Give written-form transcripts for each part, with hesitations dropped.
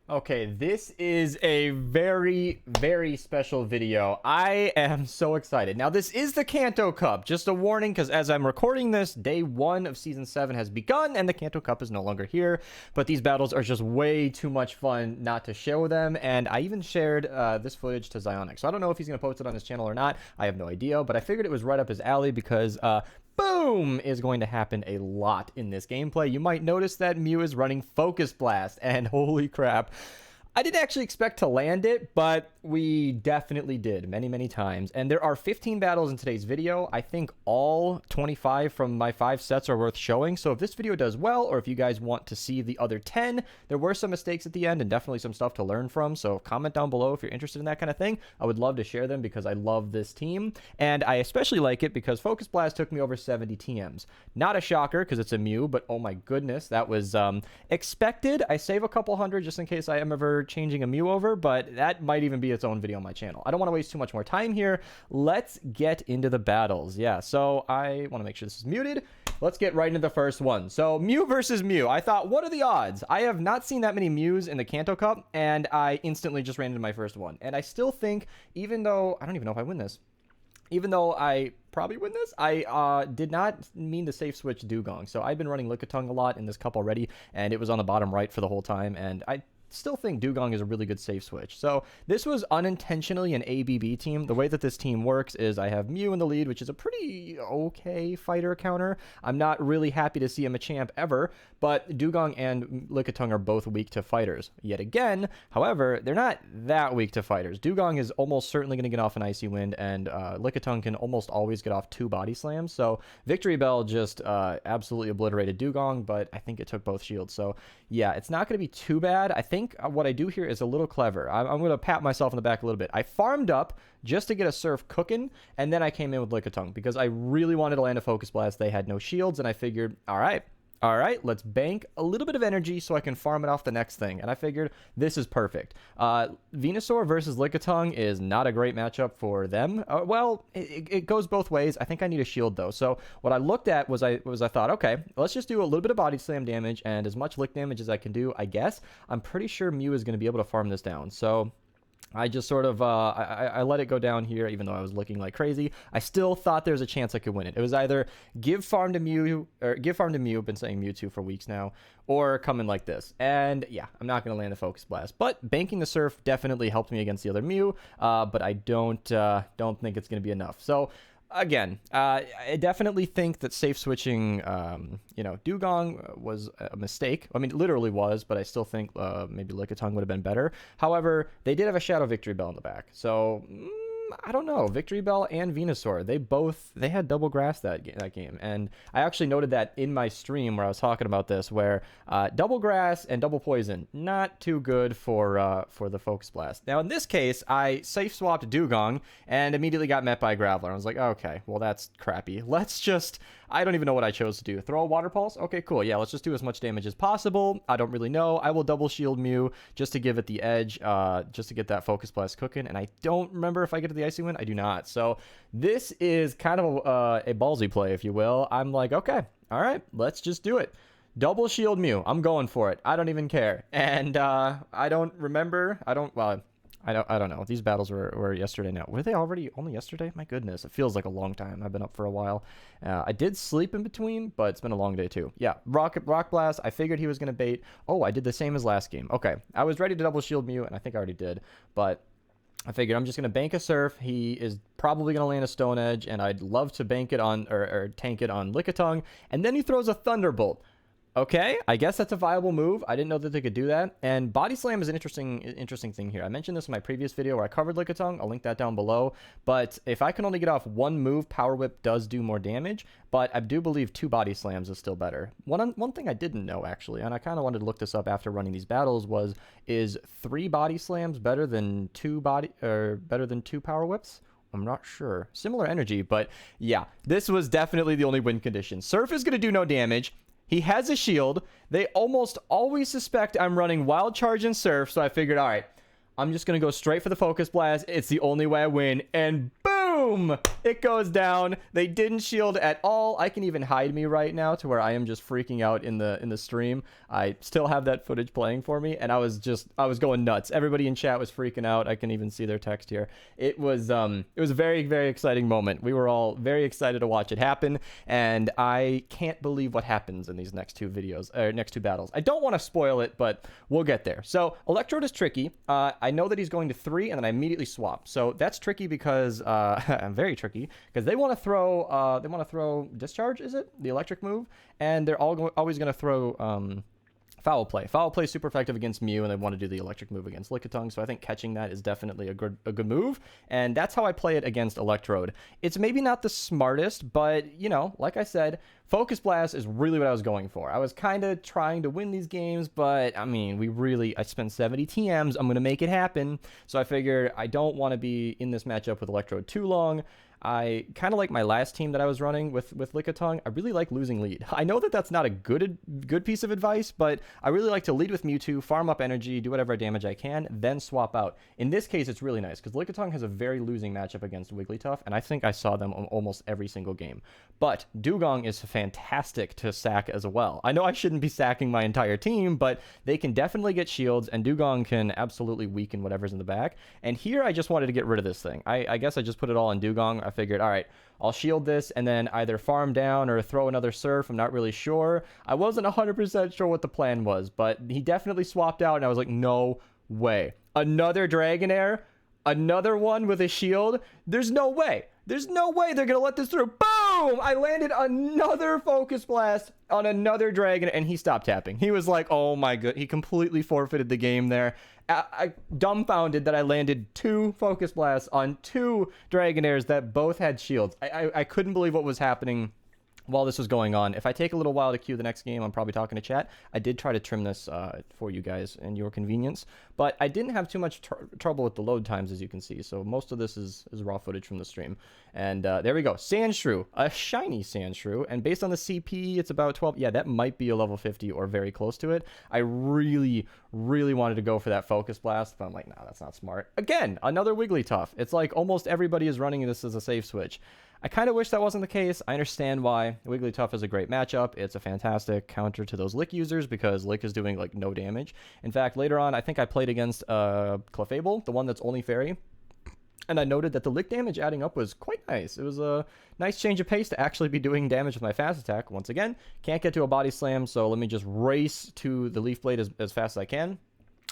Okay, this is a very, very special video. I am so excited. Now, this is the Kanto Cup. Just a warning, because as I'm recording this, day 1 of Season 7 has begun, and the Kanto Cup is no longer here. But these battles are just way too much fun not to show them, and I even shared this footage to Zionic. So I don't know if he's going to post it on his channel or not. I have no idea, but I figured it was right up his alley because... boom is going to happen a lot in this gameplay. You might notice that Mew is running Focus Blast, and holy crap, I didn't actually expect to land it, but we definitely did many times. And there are 15 battles in today's video. I think all 25 from my 5 sets are worth showing. So if this video does well, or if you guys want to see the other 10, there were some mistakes at the end and definitely some stuff to learn from. So comment down below if you're interested in that kind of thing. I would love to share them because I love this team. And I especially like it because Focus Blast took me over 70 TMs. Not a shocker because it's a Mew, but oh my goodness, that was expected. I save a couple hundred just in case I am ever changing a Mew over, but that might even be its own video on my channel. I don't want to waste too much more time here. Let's get into the battles. Yeah, so I want to make sure this is muted. Let's get right into the first one. So Mew versus Mew. I thought, what are the odds? I have not seen that many Mews in the Kanto Cup, and I instantly just ran into my first one. And I still think, even though I don't even know if I win this, even though I probably win this, I did not mean to safe switch Dugong. So I've been running Lickitung a lot in this cup already, and it was on the bottom right for the whole time, and I still think Dugong is a really good safe switch. So this was unintentionally an ABB team. The way that this team works is I have Mew in the lead, which is a pretty okay fighter counter. I'm not really happy to see a Machamp ever, but Dugong and Lickitung are both weak to fighters. Yet again, however, they're not that weak to fighters. Dugong is almost certainly going to get off an Icy Wind, and Lickitung can almost always get off 2 body slams. So Victory Bell just absolutely obliterated Dugong, but I think it took both shields. So yeah, it's not going to be too bad. I think what I do here is a little clever. I'm going to pat myself in the back a little bit. I farmed up just to get a Surf cooking, and then I came in with Lickitung because I really wanted to land a Focus Blast. They had no shields, and I figured, all right, let's bank a little bit of energy so I can farm it off the next thing. And I figured this is perfect. Venusaur versus Lickitung is not a great matchup for them. Well, it goes both ways. I think I need a shield, though. So what I looked at was I thought, okay, let's just do a little bit of body slam damage and as much lick damage as I can do, I guess. I'm pretty sure Mew is going to be able to farm this down. So I just sort of, I let it go down here, even though I was looking like crazy. I still thought there was a chance I could win it. It was either give farm to Mew, been saying Mewtwo for weeks now, or come in like this. And yeah, I'm not going to land the Focus Blast. But banking the Surf definitely helped me against the other Mew, but I don't think it's going to be enough. So again, I definitely think that safe switching, Dugong was a mistake. I mean, it literally was, but I still think maybe Lickitung would have been better. However, they did have a Shadow Victory Bell in the back. So I don't know. Victory Bell and Venusaur, they had double grass that game. And I actually noted that in my stream where I was talking about this, where double grass and double poison, not too good for the Focus Blast. Now, in this case, I safe swapped Dugong and immediately got met by Graveler. I was like, okay, well, that's crappy. Let's just, I don't even know what I chose to do. Throw a Water Pulse? Okay, cool. Yeah, let's just do as much damage as possible. I don't really know. I will double shield Mew just to give it the edge, just to get that Focus Blast cooking. And I don't remember if I get to the Icy Wind. I do not. So this is kind of a ballsy play, if you will. I'm like, okay, all right, let's just do it. Double shield Mew. I'm going for it. I don't even care. And I don't remember. I don't know. These battles were yesterday now. Were they already only yesterday? My goodness. It feels like a long time. I've been up for a while. I did sleep in between, but it's been a long day too. Yeah, Rock Blast. I figured he was going to bait. Oh, I did the same as last game. Okay. I was ready to double shield Mew, and I think I already did. But I figured I'm just going to bank a Surf. He is probably going to land a Stone Edge, and I'd love to bank it on, or tank it on Lickitung. And then he throws a Thunderbolt. Okay, I guess that's a viable move. I didn't know that they could do that. And Body Slam is an interesting thing here. I mentioned this in my previous video where I covered Lickitung. I'll link that down below. But if I can only get off one move, Power Whip does do more damage. But I do believe 2 Body Slams is still better. One thing I didn't know, actually, and I kind of wanted to look this up after running these battles, is 3 Body Slams better than 2 Power Whips? I'm not sure. Similar energy, but yeah, this was definitely the only win condition. Surf is going to do no damage. He has a shield. They almost always suspect I'm running Wild Charge and Surf, so I figured, all right, I'm just going to go straight for the Focus Blast. It's the only way I win. And boom! Boom! It goes down. They didn't shield at all. I can even hide me right now to where I am just freaking out in the stream. I still have that footage playing for me, and I was going nuts. Everybody in chat was freaking out. I can even see their text here. It was a very, very exciting moment. We were all very excited to watch it happen, and I can't believe what happens in these next two videos, or next two battles. I don't want to spoil it, but we'll get there. So Electrode is tricky. I know that he's going to 3, and then I immediately swap. So that's tricky because I'm very tricky because they want to throw discharge. Is it the electric move? And they're always going to throw Foul Play. Foul Play is super effective against Mew, and they want to do the electric move against Lickitung, so I think catching that is definitely a good move, and that's how I play it against Electrode. It's maybe not the smartest, but, you know, like I said, Focus Blast is really what I was going for. I was kind of trying to win these games, but, I mean, I spent 70 TMs, I'm going to make it happen, so I figured I don't want to be in this matchup with Electrode too long. I kind of like my last team that I was running with Lickitung. I really like losing lead. I know that that's not a good piece of advice, but I really like to lead with Mewtwo, farm up energy, do whatever damage I can, then swap out. In this case, it's really nice because Lickitung has a very losing matchup against Wigglytuff, and I think I saw them on almost every single game. But Dugong is fantastic to sack as well. I know I shouldn't be sacking my entire team, but they can definitely get shields, and Dugong can absolutely weaken whatever's in the back. And here I just wanted to get rid of this thing. I guess I just put it all in Dugong. I figured, all right, I'll shield this and then either farm down or throw another Surf. I'm not really sure. I wasn't 100% sure what the plan was, but he definitely swapped out, and I was like, no way. Another Dragonair? Another one with a shield? There's no way. There's no way they're going to let this through. Boom! I landed another Focus Blast on another Dragon, and he stopped tapping. He was like, oh my god. He completely forfeited the game there. I dumbfounded that I landed 2 Focus Blasts on 2 Dragonairs that both had shields. I couldn't believe what was happening while this was going on. If I take a little while to queue the next game, I'm probably talking to chat. I did try to trim this for you guys and your convenience, but I didn't have too much trouble with the load times, as you can see, so most of this is raw footage from the stream. And there we go. Sandshrew, a shiny Sandshrew, and based on the CP, it's about 12. Yeah, that might be a level 50 or very close to it. I really wanted to go for that Focus Blast, but I'm like, nah, that's not smart. Again, another Wigglytuff. It's like almost everybody is running this as a safe switch. I kind of wish that wasn't the case. I understand why. Wigglytuff is a great matchup. It's a fantastic counter to those Lick users because Lick is doing, like, no damage. In fact, later on, I think I played against Clefable, the one that's only Fairy, and I noted that the Lick damage adding up was quite nice. It was a nice change of pace to actually be doing damage with my fast attack. Once again, can't get to a body slam, so let me just race to the Leaf Blade as fast as I can.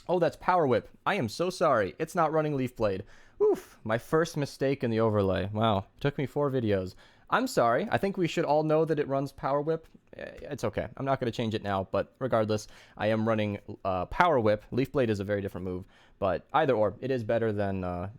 Oh, that's Power Whip. I am so sorry. It's not running Leaf Blade. Oof, my first mistake in the overlay. Wow, took me 4 videos. I'm sorry. I think we should all know that it runs Power Whip. It's okay. I'm not going to change it now, but regardless, I am running Power Whip. Leaf Blade is a very different move, but either or, it is better than a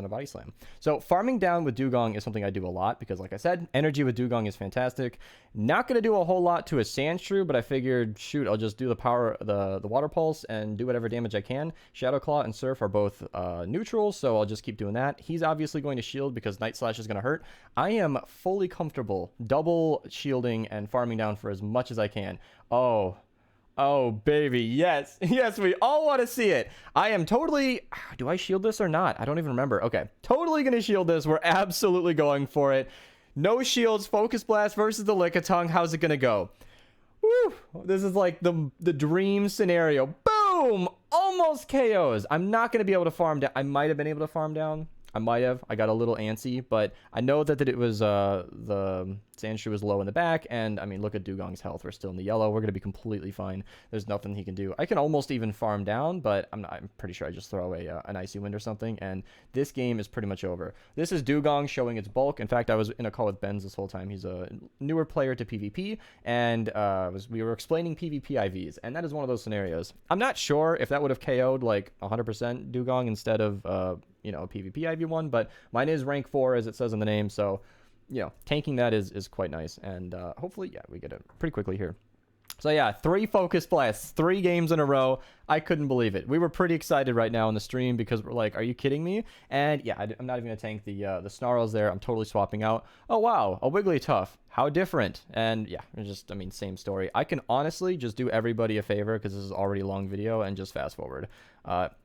body slam. So farming down with Dugong is something I do a lot because, like I said, energy with Dugong is fantastic. Not going to do a whole lot to a Sandshrew, but I figured, shoot, I'll just do the Water Pulse and do whatever damage I can. Shadow Claw and Surf are both neutral, so I'll just keep doing that. He's obviously going to shield because Night Slash is going to hurt. I am fully comfortable double shielding and farming down for as much as I can. Oh, baby, yes. Yes, we all want to see it. I am totally... Do I shield this or not? I don't even remember. Okay, totally going to shield this. We're absolutely going for it. No shields, Focus Blast versus the Lickitung. How's it going to go? Woo! This is like the dream scenario. Boom! Almost KOs. I'm not going to be able to farm down. I might have been able to farm down. I might have. I got a little antsy, but I know that it was the Sandshrew was low in the back, and I mean, look at Dugong's health. We're still in the yellow. We're gonna be completely fine. There's nothing he can do. I can almost even farm down, but I'm pretty sure I just throw an Icy Wind or something, and this game is pretty much over. This is Dugong showing its bulk. In fact, I was in a call with Benz this whole time. He's a newer player to PvP, and we were explaining PvP IVs, and that is one of those scenarios. I'm not sure if that would have KO'd like 100% Dugong instead of a PvP IV1, but mine is rank 4 as it says in the name, so tanking that is quite nice, and hopefully we get it pretty quickly here. So yeah, 3 Focus Blasts, 3 games in a row. I couldn't believe it. We were pretty excited right now in the stream because we're like, are you kidding me? And yeah, I'm not even going to tank the Snarls there. I'm totally swapping out. Oh, wow. A Wigglytuff. How different. And yeah, just, I mean, same story. I can honestly just do everybody a favor because this is already a long video and just fast forward.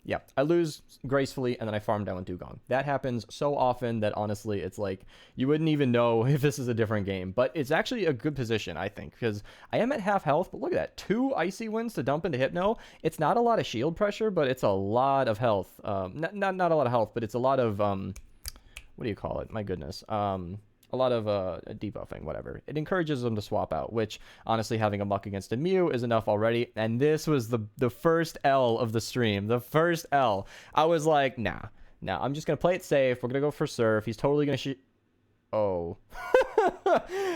Yeah, I lose gracefully and then I farm down with Dugong. That happens so often that honestly, it's like you wouldn't even know if this is a different game. But it's actually a good position, I think, because I am at half health. But look at that. 2 Icy Winds to dump into Hypno. It's not a lot of shield pressure, but it's a lot of health. Not a lot of health, but it's a lot of, what do you call it? My goodness. A lot of debuffing, whatever. It encourages them to swap out, which honestly having a muck against a Mew is enough already. And this was the first L of the stream. The first L. I was like, nah, I'm just going to play it safe. We're going to go for Surf. He's totally going to shoot. Oh.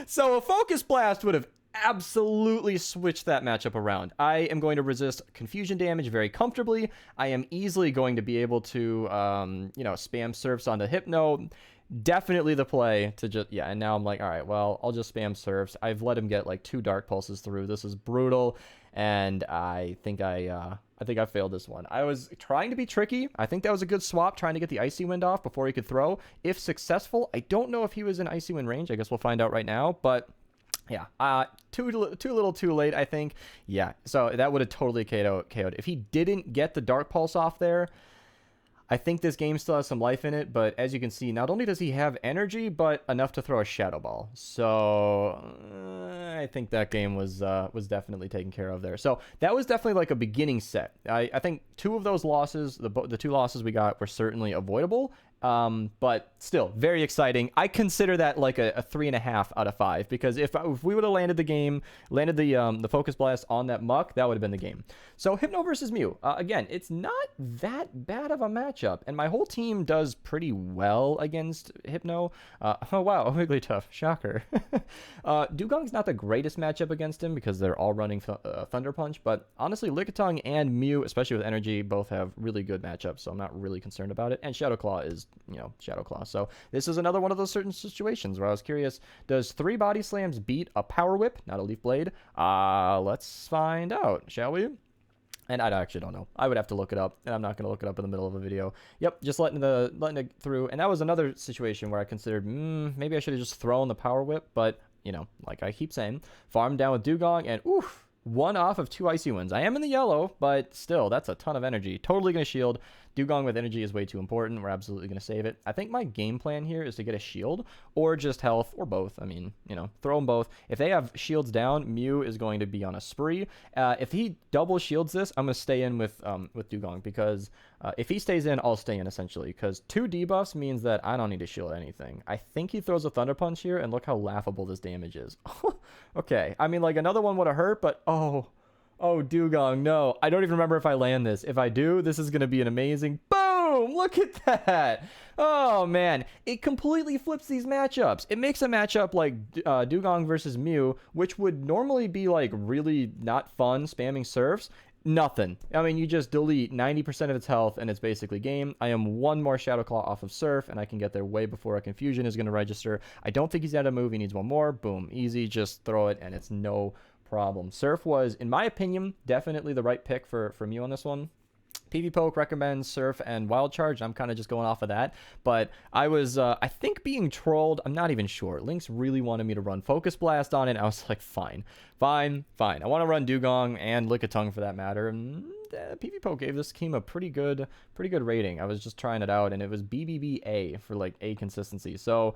So a Focus Blast would have absolutely switched that matchup around. I am going to resist confusion damage very comfortably. I am easily going to be able to, you know, spam Surfs onto Hypno. Definitely the play to just, yeah, and now I'm like, all right, well, I'll just spam Surfs. I've let him get like 2 Dark Pulses through. This is brutal, and I think I failed this one. I was trying to be tricky. I think that was a good swap, trying to get the Icy Wind off before he could throw. If successful, I don't know if he was in Icy Wind range. I guess we'll find out right now, but yeah, too little too late, I think. Yeah, so that would have totally KO'd. If he didn't get the Dark Pulse off there, I think this game still has some life in it, but as you can see, not only does he have energy, but enough to throw a Shadow Ball. So I think that game was definitely taken care of there. So that was definitely like a beginning set. I think 2 of those losses, the 2 losses we got, were certainly avoidable. But still very exciting. I consider that like a 3.5 out of 5, because if we would have landed the Focus Blast on that muck, that would have been the game. So Hypno versus Mew, again, it's not that bad of a matchup, and my whole team does pretty well against Hypno. Oh wow, Wigglytuff, shocker. Dugong's not the greatest matchup against him because they're all running Thunder Punch, but honestly Lickitung and Mew, especially with energy, both have really good matchups, so I'm not really concerned about it. And Shadow Claw is, you know, Shadow Claw. So this is another one of those certain situations where I was curious, does 3 Body Slams beat a Power Whip, not a Leaf Blade? Let's find out, shall we? And I actually don't know. I would have to look it up, and I'm not going to look it up in the middle of a video. Yep, just letting it through. And that was another situation where I considered, maybe I should have just thrown the Power Whip, but, you know, like I keep saying, farm down with Dugong, and oof, 1 off of 2 Icy Winds. I am in the yellow, but still, that's a ton of energy. Totally going to shield. Dugong with energy is way too important. We're absolutely going to save it. I think my game plan here is to get a shield or just health or both. I mean, you know, throw them both. If they have shields down, Mew is going to be on a spree. If he double shields this, I'm going to stay in with Dugong, because if he stays in, I'll stay in essentially, because 2 debuffs means that I don't need to shield anything. I think he throws a Thunder Punch here, and look how laughable this damage is. Okay, I mean, like another one would have hurt, but oh, Dugong, no. I don't even remember if I land this. If I do, this is going to be an amazing... Boom! Look at that! Oh, man. It completely flips these matchups. It makes a matchup like Dugong versus Mew, which would normally be, like, really not fun, spamming Surfs. Nothing. I mean, you just delete 90% of its health, and it's basically game. I am 1 more Shadow Claw off of Surf, and I can get there way before a Confusion is going to register. I don't think he's out of move. He needs 1 more. Boom. Easy. Just throw it, and it's no problem. Surf was, in my opinion, definitely the right pick for Mew on this one. PV Poke recommends Surf and Wild Charge. I'm kind of just going off of that. But I was, I think, being trolled. I'm not even sure. Lynx really wanted me to run Focus Blast on it. I was like, fine. I want to run Dugong and Lickitung for that matter. And PV Poke gave this scheme a pretty good rating. I was just trying it out, and it was BBBA for like A consistency. So,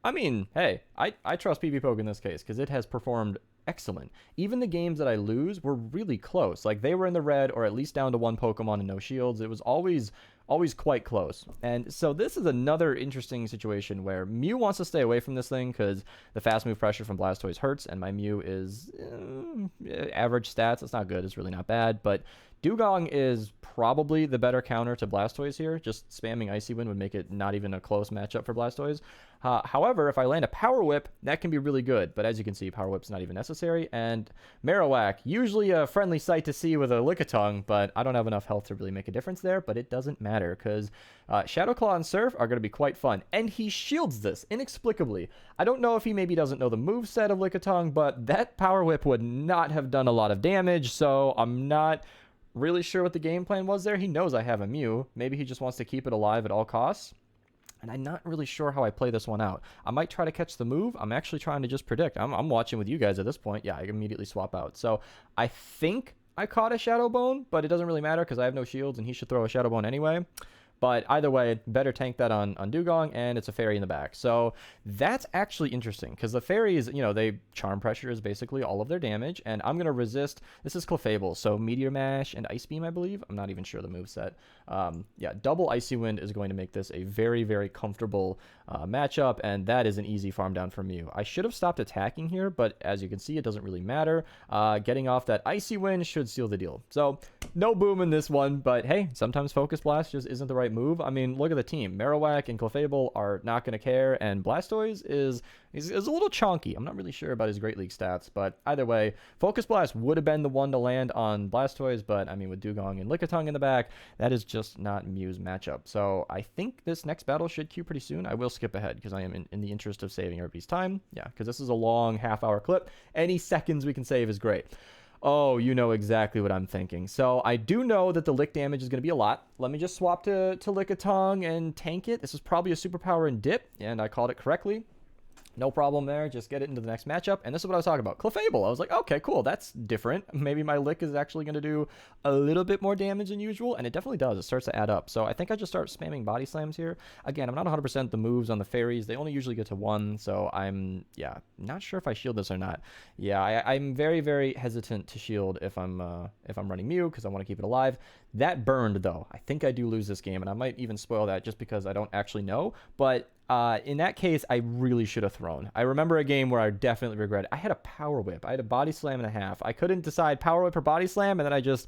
I mean, hey, I trust PV Poke in this case because it has performed excellent. Even the games that I lose were really close. Like, they were in the red, or at least down to 1 Pokemon and no shields. It was always quite close. And so this is another interesting situation where Mew wants to stay away from this thing because the fast move pressure from Blastoise hurts, and my Mew is average stats. It's not good. It's really not bad. But Dugong is probably the better counter to Blastoise here. Just spamming Icy Wind would make it not even a close matchup for Blastoise. However, if I land a Power Whip, that can be really good. But as you can see, Power Whip's not even necessary. And Marowak, usually a friendly sight to see with a Lickitung, but I don't have enough health to really make a difference there. But it doesn't matter because Shadow Claw and Surf are going to be quite fun. And he shields this inexplicably. I don't know if he maybe doesn't know the moveset of Lickitung, but that Power Whip would not have done a lot of damage. So I'm not really sure what the game plan was there. He knows I have a Mew. Maybe he just wants to keep it alive at all costs. And I'm not really sure how I play this one out. I might try to catch the move. I'm actually trying to just predict. I'm watching with you guys at this point. Yeah, I immediately swap out. So I think I caught a Shadow Bone, but it doesn't really matter because I have no shields and he should throw a Shadow Bone anyway. But either way, better tank that on Dugong, and it's a fairy in the back. So that's actually interesting, because the fairies, you know, they Charm Pressure is basically all of their damage, and I'm going to resist. This is Clefable, so Meteor Mash and Ice Beam, I believe. I'm not even sure the moveset. Yeah, double Icy Wind is going to make this a very, very comfortable matchup, and that is an easy farm down for Mew. I should have stopped attacking here, but as you can see, it doesn't really matter. Getting off that Icy Wind should seal the deal. So no boom in this one, but hey, sometimes Focus Blast just isn't the right move. I mean, look at the team. Marowak and Clefable are not going to care, and Blastoise is a little chonky. I'm not really sure about his Great League stats, but either way, Focus Blast would have been the one to land on Blastoise, but I mean, with Dugong and Lickitung in the back, that is just not Mew's matchup. So I think this next battle should queue pretty soon. I will skip ahead because I am in the interest of saving everybody's time. Yeah, because this is a long half-hour clip. Any seconds we can save is great. Oh, you know exactly what I'm thinking. So I do know that the lick damage is going to be a lot. Let me just swap to Lickitung and tank it. This is probably a superpower in dip, and I called it correctly. No problem there. Just get it into the next matchup. And this is what I was talking about. Clefable. I was like, okay, cool. That's different. Maybe my lick is actually going to do a little bit more damage than usual. And it definitely does. It starts to add up. So I think I just start spamming body slams here. Again, I'm not 100% the moves on the fairies. They only usually get to 1. So I'm, yeah, not sure if I shield this or not. Yeah, I'm very, very hesitant to shield if I'm running Mew because I want to keep it alive. That burned, though. I think I do lose this game. And I might even spoil that just because I don't actually know. But in that case, I really should have thrown. I remember a game where I definitely regret it. I had a Power Whip. I had a Body Slam and a half. I couldn't decide Power Whip or Body Slam, and then I just...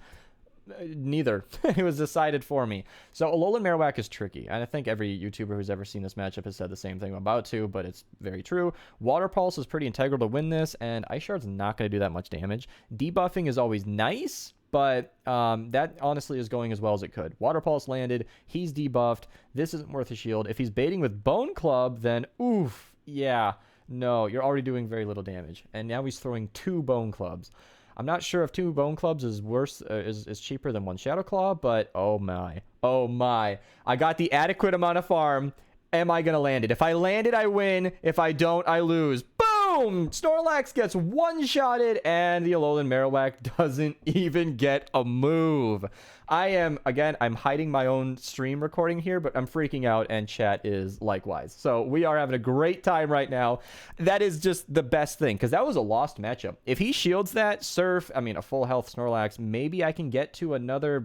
neither. It was decided for me. So Alolan Marowak is tricky, and I think every YouTuber who's ever seen this matchup has said the same thing I'm about to, but it's very true. Water Pulse is pretty integral to win this, and Ice Shard's not going to do that much damage. Debuffing is always nice, but that honestly is going as well as it could. Water Pulse landed. He's debuffed. This isn't worth a shield. If he's baiting with Bone Club, then oof, yeah. No, you're already doing very little damage. And now he's throwing 2 Bone Clubs. I'm not sure if 2 Bone Clubs is worse, is cheaper than 1 Shadow Claw, but oh my. Oh my. I got the adequate amount of farm. Am I going to land it? If I land it, I win. If I don't, I lose. Boom! Snorlax gets one-shotted, and the Alolan Marowak doesn't even get a move. I'm hiding my own stream recording here, but I'm freaking out, and chat is likewise. So we are having a great time right now. That is just the best thing, because that was a lost matchup. If he shields that, a full health Snorlax, maybe I can get to another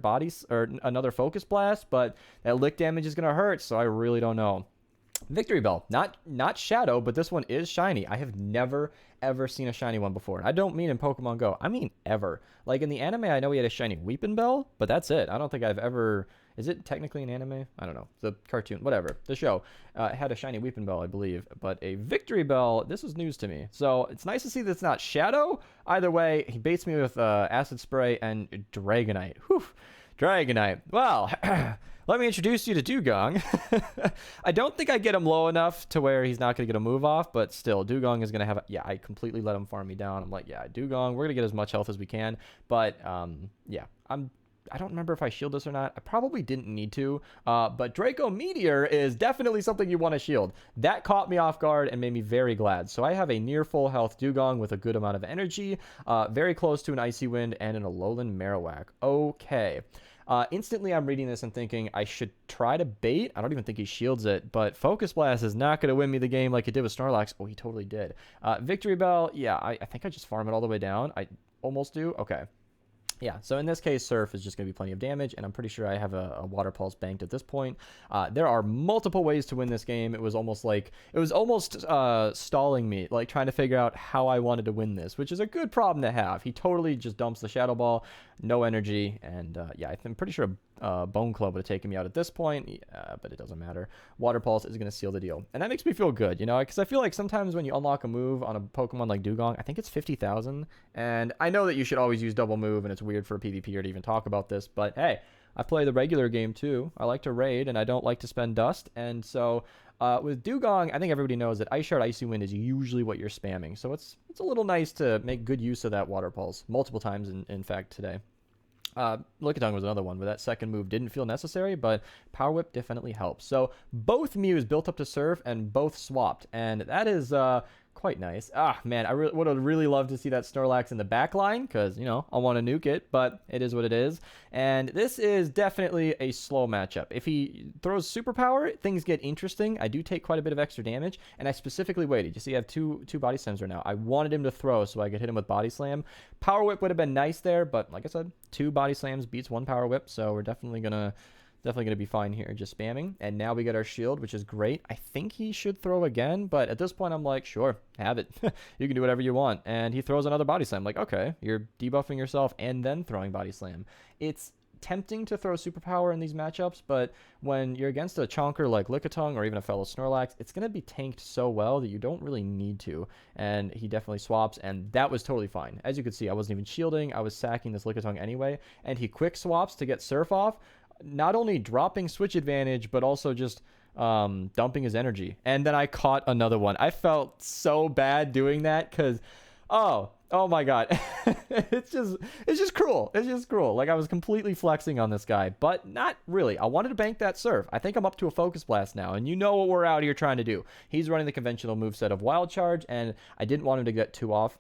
another Focus Blast, but that lick damage is going to hurt, so I really don't know. Victory Bell, not Shadow, but this one is shiny. I have never ever seen a shiny one before. I don't mean in Pokemon Go. I mean ever. Like in the anime, I know he had a shiny Weepin' Bell, but that's it. I don't think I've ever. Is it technically an anime? I don't know. The cartoon, whatever. The show had a shiny Weepin' Bell, I believe, but a Victory Bell. This is news to me. So it's nice to see that it's not Shadow. Either way, he baits me with Acid Spray and Dragonite. Whew, Dragonite. Well. Let me introduce you to Dugong. I don't think I get him low enough to where he's not going to get a move off, but still, Dugong is going to have... Yeah, I completely let him farm me down. I'm like, yeah, Dugong, we're going to get as much health as we can. But, yeah, I don't remember if I shield this or not. I probably didn't need to. But Draco Meteor is definitely something you want to shield. That caught me off guard and made me very glad. So I have a near full health Dugong with a good amount of energy. Very close to an Icy Wind and an Alolan Marowak. Okay. Instantly, I'm reading this and thinking I should try to bait. I don't even think he shields it, but Focus Blast is not going to win me the game like it did with Snorlax. Oh, he totally did. Victory Bell, yeah, I think I just farm it all the way down. I almost do. Okay. Yeah, so in this case, Surf is just going to be plenty of damage, and I'm pretty sure I have a Water Pulse banked at this point. There are multiple ways to win this game. It was almost stalling me, like trying to figure out how I wanted to win this, which is a good problem to have. He totally just dumps the Shadow Ball, no energy, and yeah, I'm pretty sure Bone Club would have taken me out at this point, but it doesn't matter. Water Pulse is going to seal the deal, and that makes me feel good, you know, because I feel like sometimes when you unlock a move on a Pokemon like Dugong, I think it's 50,000, and I know that you should always use double move, and it's weird for a PvPer to even talk about this, but hey, I play the regular game too. I like to raid, and I don't like to spend dust, and so with Dugong, I think everybody knows that Ice Shard, Icy Wind is usually what you're spamming, so it's a little nice to make good use of that Water Pulse multiple times, in fact, today. Lickitung was another one where that second move didn't feel necessary, but Power Whip definitely helps. So both Mews built up to Surf and both swapped, and that is quite nice. Ah, man, I would have really loved to see that Snorlax in the back line because, you know, I want to nuke it, but it is what it is. And this is definitely a slow matchup. If he throws Superpower, things get interesting. I do take quite a bit of extra damage, and I specifically waited. You see, I have two Body Slams right now. I wanted him to throw so I could hit him with Body Slam. Power Whip would have been nice there, but like I said, 2 Body Slams beats 1 Power Whip, so we're definitely gonna be fine here, just spamming. And now we get our shield, which is great. I think he should throw again, but at this point I'm like, sure, have it. You can do whatever you want. And he throws another Body Slam. Like, okay, you're debuffing yourself and then throwing Body Slam. It's tempting to throw Superpower in these matchups, but when you're against a chonker like Lickitung or even a fellow Snorlax, it's going to be tanked so well that you don't really need to. And he definitely swaps, and that was totally fine. As you can see, I wasn't even shielding. I was sacking this Lickitung anyway, and he quick swaps to get Surf off, not only dropping switch advantage, but also just dumping his energy. And then I caught another one. I felt so bad doing that because, oh my god. it's just cruel. It's just cruel. Like, I was completely flexing on this guy, but not really. I wanted to bank that Surf. I think I'm up to a Focus Blast now, and you know what we're out here trying to do. He's running the conventional moveset of Wild Charge, and I didn't want him to get too off.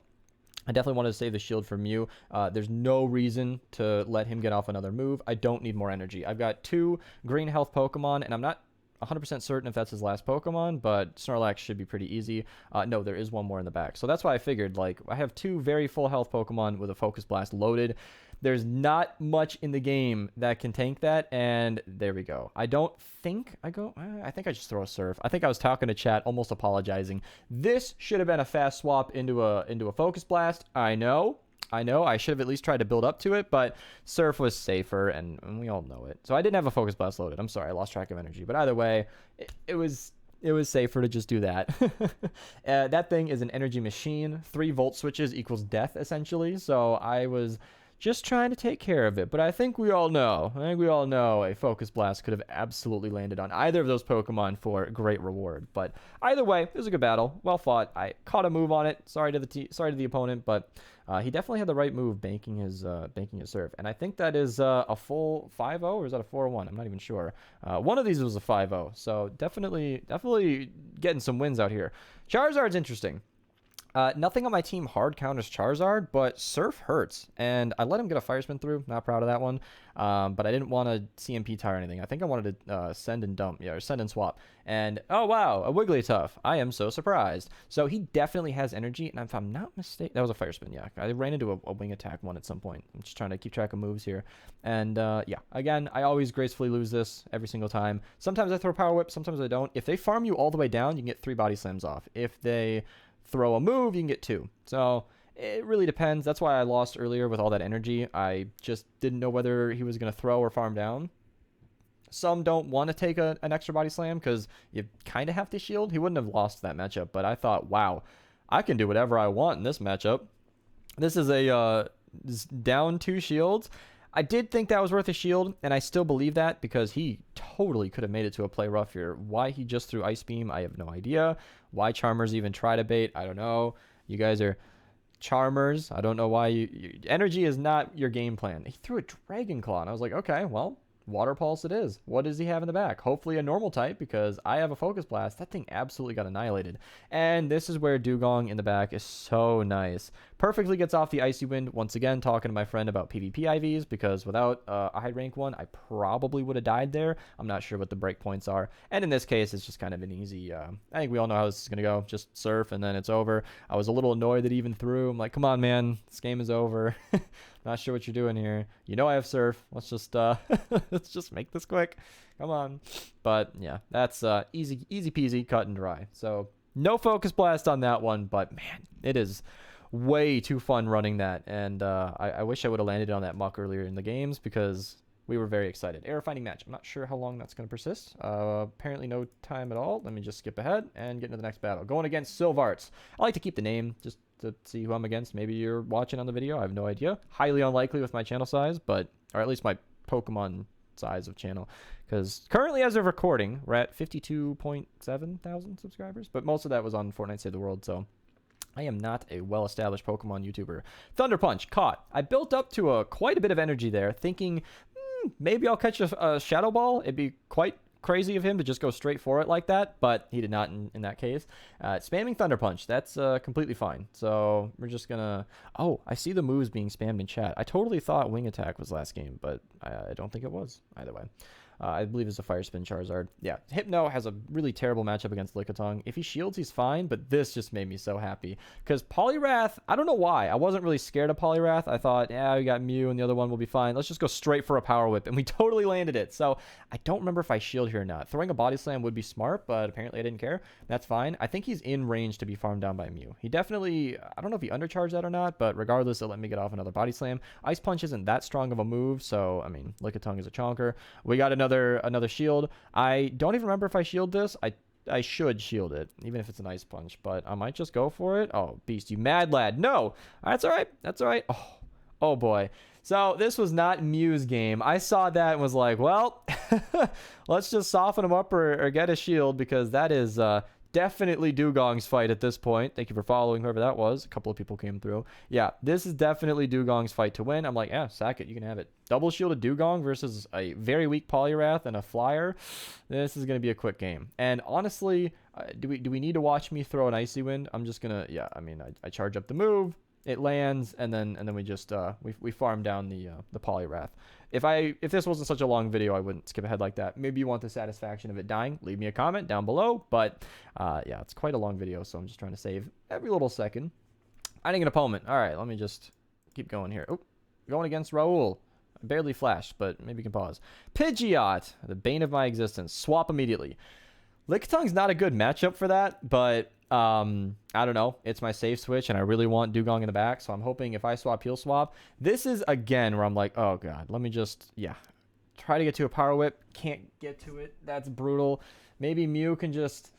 I definitely wanted to save the shield for Mew. There's no reason to let him get off another move. I don't need more energy. I've got 2 green health Pokemon, and I'm not 100% certain if that's his last Pokemon, but Snorlax should be pretty easy. No, there is one more in the back. So that's why I figured, like, I have 2 very full health Pokemon with a Focus Blast loaded. There's not much in the game that can tank that, and there we go. I think I just throw a Surf. I think I was talking to chat, almost apologizing. This should have been a fast swap into a Focus Blast. I know. I should have at least tried to build up to it, but Surf was safer, and we all know it. So I didn't have a Focus Blast loaded. I'm sorry, I lost track of energy. But either way, it was safer to just do that. That thing is an energy machine. 3 volt switches equals death, essentially. So I was just trying to take care of it. But I think we all know a Focus Blast could have absolutely landed on either of those Pokemon for great reward. But either way, it was a good battle. Well fought. I caught a move on it. Sorry to the opponent, but he definitely had the right move, banking his Surf. And I think that is a full 5-0, or is that a 4-1? I'm not even sure. One of these was a 5-0. So definitely getting some wins out here. Charizard's interesting. Nothing on my team hard counters Charizard, but Surf hurts, and I let him get a Fire Spin through. Not proud of that one, but I didn't want to CMP tire anything. I think I wanted to send and dump, or send and swap. And oh wow, a Wigglytuff! I am so surprised. So he definitely has energy, and if I'm not mistaken, that was a Fire Spin. Yeah, I ran into a Wing Attack one at some point. I'm just trying to keep track of moves here, and yeah, again, I always gracefully lose this every single time. Sometimes I throw Power Whip, sometimes I don't. If they farm you all the way down, you can get 3 Body Slams off. If they throw a move, you can get 2. So it really depends. That's why I lost earlier with all that energy. I just didn't know whether he was going to throw or farm down. Some don't want to take an extra Body Slam because you kind of have to shield. He wouldn't have lost that matchup, but I thought, wow, I can do whatever I want in this matchup. This is a down 2 shields. I did think that was worth a shield, and I still believe that because he totally could have made it to a play rough here. Why he just threw Ice Beam, I have no idea. Why Charmers even try to bait, I don't know. You guys are Charmers. I don't know why energy is not your game plan. He threw a Dragon Claw, and I was like, okay, well, Water Pulse it is. What does he have in the back? Hopefully a normal type, because I have a Focus Blast. That thing absolutely got annihilated. And this is where Dugong in the back is so nice. Perfectly gets off the Icy Wind. Once again, talking to my friend about PvP IVs, because without a high rank one, I probably would have died there. I'm not sure what the breakpoints are. And in this case, it's just kind of an easy, I think we all know how this is going to go. Just Surf, and then it's over. I was a little annoyed that he even threw. I'm like, come on, man. This game is over. Not sure what you're doing here. You know I have Surf. Let's just let's just make this quick. Come on. But yeah, that's easy peasy, cut and dry. So no Focus Blast on that one, but man, it is way too fun running that. And I wish I would have landed on that muck earlier in the games because we were very excited. Error finding match. I'm not sure how long that's going to persist. Apparently no time at all. Let me just skip ahead and get into the next battle. Going against Sylvarts. I like to keep the name just to see who I'm against. Maybe you're watching on the video. I have no idea. Highly unlikely with my channel size, but, or at least my Pokemon size of channel, because currently as of recording we're at 52.7 thousand subscribers, but most of that was on Fortnite Save the World, so I am not a well-established Pokemon YouTuber. Thunder Punch, caught. I built up to quite a bit of energy there, thinking maybe I'll catch a Shadow Ball. It'd be quite crazy of him to just go straight for it like that, but he did not in that case. Spamming Thunder Punch, that's completely fine. So we're just gonna... Oh, I see the moves being spammed in chat. I totally thought Wing Attack was last game, but I don't think it was either way. I believe it's a Fire Spin Charizard. Yeah, Hypno has a really terrible matchup against Lickitung. If he shields, he's fine, but this just made me so happy. Because Poliwrath, I don't know why. I wasn't really scared of Poliwrath. I thought, yeah, we got Mew and the other one will be fine. Let's just go straight for a Power Whip. And we totally landed it. So I don't remember if I shield here or not. Throwing a Body Slam would be smart, but apparently I didn't care. That's fine. I think he's in range to be farmed down by Mew. He definitely, I don't know if he undercharged that or not, but regardless, it let me get off another Body Slam. Ice Punch isn't that strong of a move, so, I mean, Lickitung is a chonker. We got another shield. I don't even remember if I shield this. I should shield it, even if it's an Ice Punch, but I might just go for it. Oh, Beast, you mad lad. No, that's all right. That's all right. Oh boy. So this was not Mew's game. I saw that and was like, well, let's just soften him up or get a shield, because that is definitely Dugong's fight at this point. Thank you for following, whoever that was. A couple of people came through. Yeah, this is definitely Dugong's fight to win. I'm like, yeah, sack it. You can have it. Double shielded Dugong versus a very weak Poliwrath and a Flyer. This is going to be a quick game. And honestly, do we need to watch me throw an Icy Wind? I'm just going to, yeah, I mean, I charge up the move. It lands, and then we just we farm down the Poliwrath. If this wasn't such a long video, I wouldn't skip ahead like that. Maybe you want the satisfaction of it dying. Leave me a comment down below. But yeah, it's quite a long video, so I'm just trying to save every little second. Finding an opponent. All right, let me just keep going here. Oh, going against Raul. I barely flashed, but maybe you can pause. Pidgeot, the bane of my existence. Swap immediately. Licktung's not a good matchup for that, but I don't know. It's my safe switch, and I really want Dugong in the back, so I'm hoping if I swap, he'll swap. This is, again, where I'm like, oh, God, let me just, yeah, try to get to a Power Whip. Can't get to it. That's brutal. Maybe Mew can just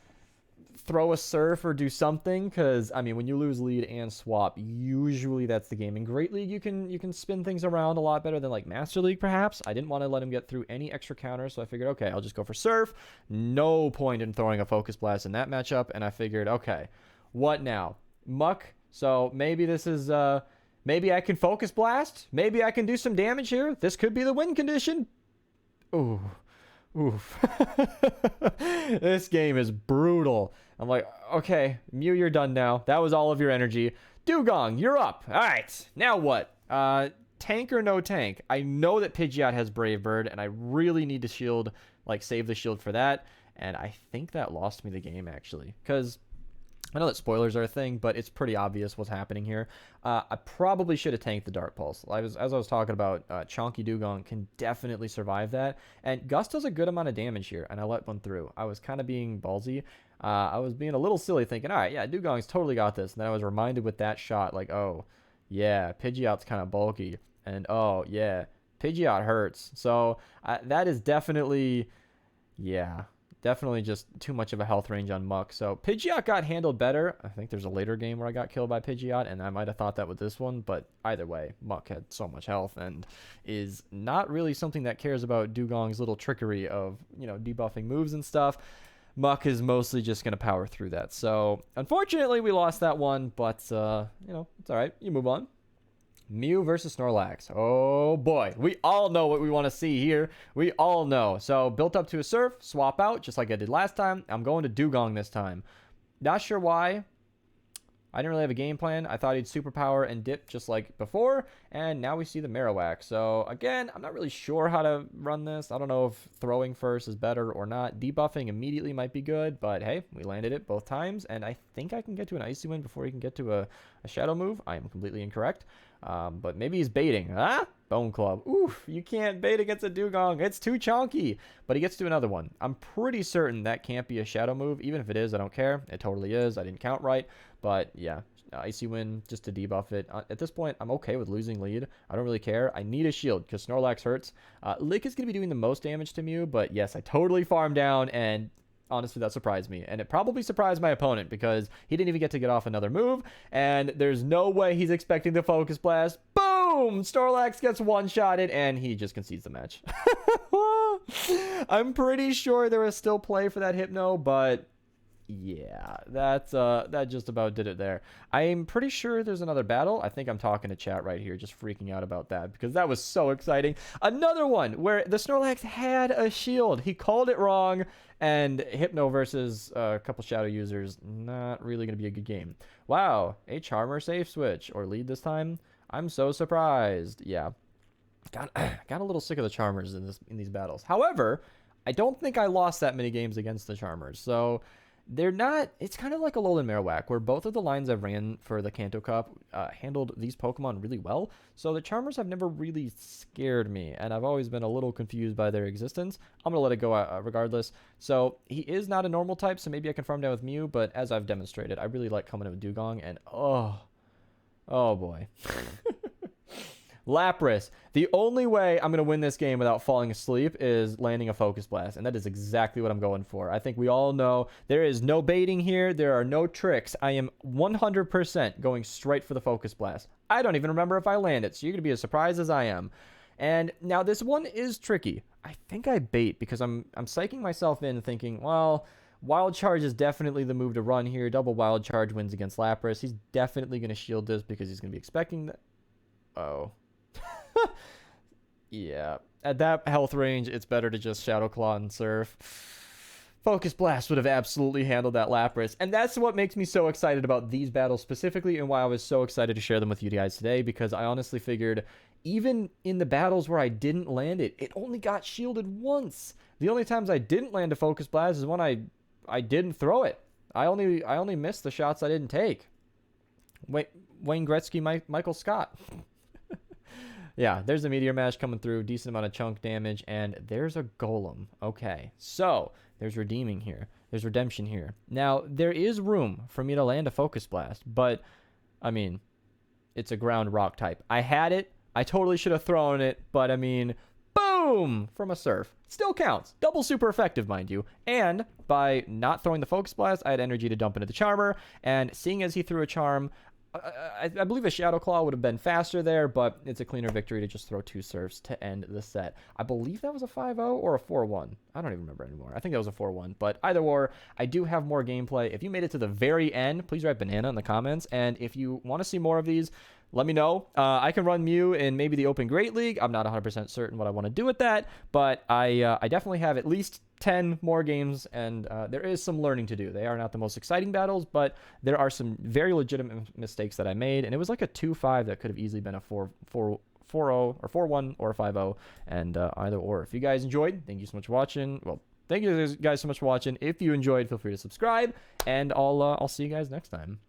throw a Surf or do something, because, I mean, when you lose lead and swap, usually that's the game. In Great League, you can spin things around a lot better than, like, Master League, perhaps. I didn't want to let him get through any extra counters, so I figured, okay, I'll just go for Surf. No point in throwing a Focus Blast in that matchup, and I figured, okay, what now? Muck. So maybe this is, maybe I can Focus Blast. Maybe I can do some damage here. This could be the win condition. Ooh. Oof. This game is brutal. I'm like, okay, Mew, you're done now. That was all of your energy. Dugong, you're up. All right, now what? Tank or no tank? I know that Pidgeot has Brave Bird, and I really need to shield, like, save the shield for that. And I think that lost me the game, actually, because I know that spoilers are a thing, but it's pretty obvious what's happening here. I probably should have tanked the Dart Pulse. As I was talking about, Chonky Dugong can definitely survive that. And Gus does a good amount of damage here, and I let one through. I was kind of being ballsy. I was being a little silly thinking, all right, yeah, Dugong's totally got this. And then I was reminded with that shot, like, oh, yeah, Pidgeot's kind of bulky. And, oh, yeah, Pidgeot hurts. So that is definitely, yeah, definitely just too much of a health range on Muck. So Pidgeot got handled better. I think there's a later game where I got killed by Pidgeot, and I might have thought that with this one. But either way, Muck had so much health and is not really something that cares about Dugong's little trickery of, you know, debuffing moves and stuff. Muck is mostly just going to power through that. So unfortunately, we lost that one, but, you know, it's all right. You move on. Mew versus Snorlax. Oh boy, we all know what we want to see here. We all know. So built up to a Surf, swap out just like I did last time. I'm going to Dugong this time. Not sure why. I didn't really have a game plan. I thought he'd superpower and dip just like before, and now we see the Marowak. So again, I'm not really sure how to run this. I don't know if throwing first is better or not. Debuffing immediately might be good, but hey, we landed it both times, and I think I can get to an Icy Wind before he can get to a Shadow move. I am completely incorrect. But maybe he's baiting. Huh? Bone Club. Oof, you can't bait against a Dugong. It's too chonky. But he gets to another one. I'm pretty certain that can't be a Shadow move. Even if it is, I don't care. It totally is. I didn't count right. But yeah, Icy Wind just to debuff it. At this point, I'm okay with losing lead. I don't really care. I need a shield because Snorlax hurts. Lick is going to be doing the most damage to Mew. But yes, I totally farmed down, and honestly, that surprised me. And it probably surprised my opponent because he didn't even get to get off another move. And there's no way he's expecting the Focus Blast. Boom! Snorlax gets one-shotted, and he just concedes the match. I'm pretty sure there was still play for that Hypno, but Yeah, that just about did it there. I'm pretty sure there's another battle. I think I'm talking to chat right here, just freaking out about that because that was so exciting. Another one where the Snorlax had a shield. He called it wrong, and Hypno versus a couple Shadow users, not really going to be a good game. Wow, a Charmer safe switch or lead this time. I'm so surprised. Yeah, got a little sick of the Charmers in these battles. However, I don't think I lost that many games against the Charmers, so they're not. It's kind of like Alolan Marowak, where both of the lines I've ran for the Kanto Cup handled these Pokemon really well. So the Charmers have never really scared me, and I've always been a little confused by their existence. I'm gonna let it go regardless. So he is not a normal type, so maybe I can farm down with Mew. But as I've demonstrated, I really like coming in with Dugong, and oh boy. Lapras. The only way I'm going to win this game without falling asleep is landing a Focus Blast, and that is exactly what I'm going for. I think we all know there is no baiting here. There are no tricks. I am 100% going straight for the Focus Blast. I don't even remember if I land it, so you're going to be as surprised as I am. And now this one is tricky. I think I bait because I'm psyching myself in thinking, well, Wild Charge is definitely the move to run here. Double Wild Charge wins against Lapras. He's definitely going to shield this because he's going to be expecting that. Oh. Yeah, at that health range, it's better to just Shadow Claw and Surf. Focus Blast would have absolutely handled that Lapras, and that's what makes me so excited about these battles specifically, and why I was so excited to share them with you guys today, because I honestly figured even in the battles where I didn't land it, it only got shielded once. The only times I didn't land a Focus Blast is when I didn't throw it. I only missed the shots I didn't take. Wayne Gretzky, Michael Scott. Yeah, there's a Meteor Mash coming through, decent amount of chunk damage, and there's a Golem. Okay, so there's redeeming here. There's redemption here. Now, there is room for me to land a Focus Blast, but, I mean, it's a ground rock type. I had it. I totally should have thrown it, but, I mean, boom, from a Surf. Still counts. Double super effective, mind you. And by not throwing the Focus Blast, I had energy to dump into the Charmer, and seeing as he threw a Charm, I believe a Shadow Claw would have been faster there, but it's a cleaner victory to just throw 2 Surfs to end the set. I believe that was a 5-0 or a 4-1. I don't even remember anymore. I think that was a 4-1, but either or, I do have more gameplay. If you made it to the very end, please write banana in the comments, and if you want to see more of these, let me know. I can run Mew in maybe the Open Great League. I'm not 100% certain what I want to do with that, but I definitely have at least 10 more games, and there is some learning to do. They are not the most exciting battles, but there are some very legitimate mistakes that I made, and it was like a 2-5 that could have easily been a 4-0 or 4-1 or a 5-0, and either or. If you guys enjoyed, thank you so much for watching. Well, thank you guys so much for watching. If you enjoyed, feel free to subscribe, and I'll see you guys next time.